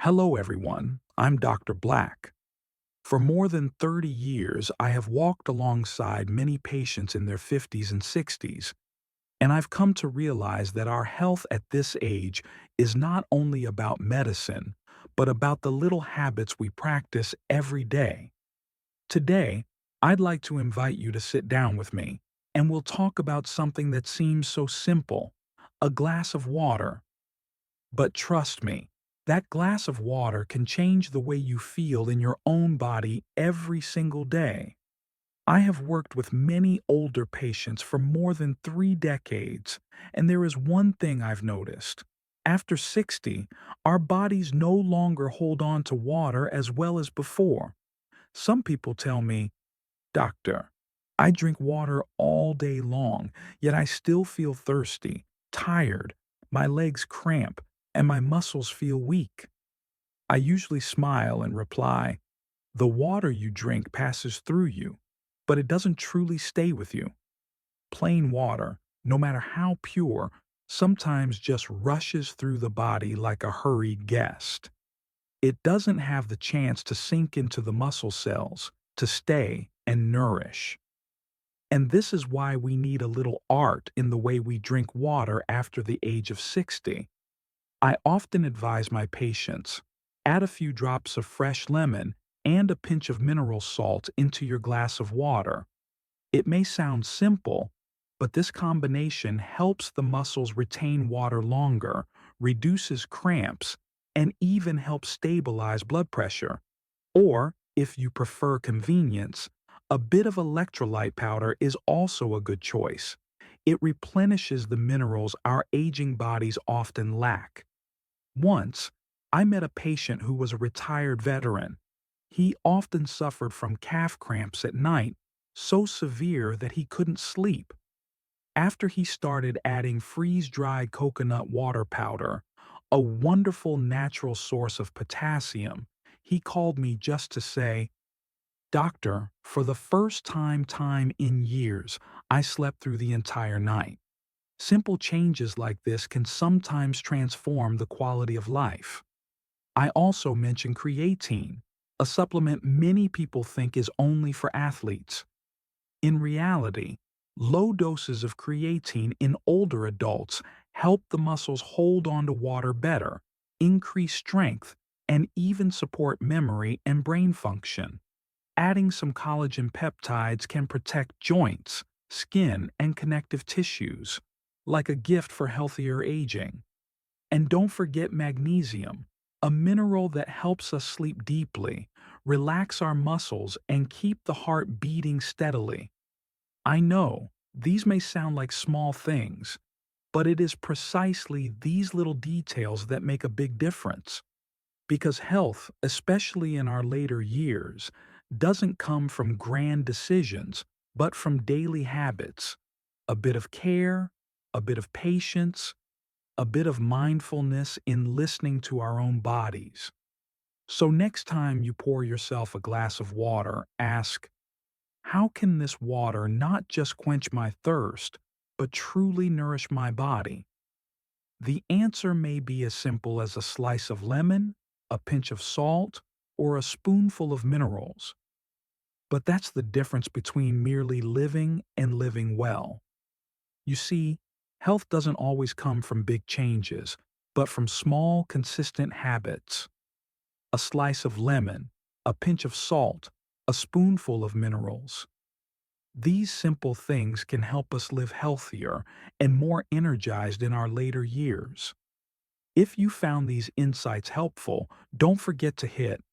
Hello, everyone. I'm Dr. Black. For more than 30 years, I have walked alongside many patients in their 50s and 60s, and I've come to realize that our health at this age is not only about medicine, but about the little habits we practice every day. Today, I'd like to invite you to sit down with me, and we'll talk about something that seems so simple: a glass of water. But trust me, that glass of water can change the way you feel in your own body every single day. I have worked with many older patients for more than 3 decades, and there is one thing I've noticed. After 60, our bodies no longer hold on to water as well as before. Some people tell me, "Doctor, I drink water all day long, yet I still feel thirsty, tired, my legs cramp, and my muscles feel weak." I usually smile and reply, "The water you drink passes through you, but it doesn't truly stay with you. Plain water, no matter how pure, sometimes just rushes through the body like a hurried guest. It doesn't have the chance to sink into the muscle cells, to stay and nourish." And this is why we need a little art in the way we drink water after the age of 60. I often advise my patients, add a few drops of fresh lemon and a pinch of mineral salt into your glass of water. It may sound simple, but this combination helps the muscles retain water longer, reduces cramps, and even helps stabilize blood pressure. Or, if you prefer convenience, a bit of electrolyte powder is also a good choice. It replenishes the minerals our aging bodies often lack. Once, I met a patient who was a retired veteran. He often suffered from calf cramps at night, so severe that he couldn't sleep. After he started adding freeze-dried coconut water powder, a wonderful natural source of potassium, he called me just to say, "Doctor, for the first time in years, I slept through the entire night." Simple changes like this can sometimes transform the quality of life. I also mentioned creatine, a supplement many people think is only for athletes. In reality, low doses of creatine in older adults help the muscles hold on to water better, increase strength, and even support memory and brain function. Adding some collagen peptides can protect joints, skin, and connective tissues, like a gift for healthier aging. And don't forget magnesium, a mineral that helps us sleep deeply, relax our muscles, and keep the heart beating steadily. I know these may sound like small things, but it is precisely these little details that make a big difference. Because health, especially in our later years, doesn't come from grand decisions, but from daily habits. A bit of care, a bit of patience, a bit of mindfulness in listening to our own bodies. So next time you pour yourself a glass of water, ask, how can this water not just quench my thirst, but truly nourish my body? The answer may be as simple as a slice of lemon, a pinch of salt, or a spoonful of minerals. But that's the difference between merely living and living well. You see, health doesn't always come from big changes, but from small, consistent habits. A slice of lemon, a pinch of salt, a spoonful of minerals. These simple things can help us live healthier and more energized in our later years. If you found these insights helpful, don't forget to hit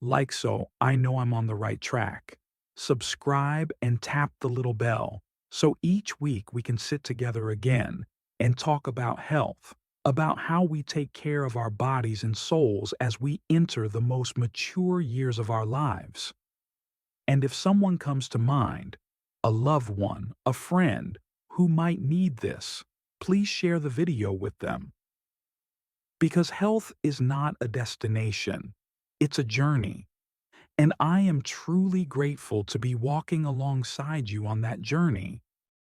like so I know I'm on the right track. Subscribe and tap the little bell so each week we can sit together again and talk about health, about how we take care of our bodies and souls as we enter the most mature years of our lives. And if someone comes to mind, a loved one, a friend, who might need this, please share the video with them. Because health is not a destination, it's a journey. And I am truly grateful to be walking alongside you on that journey.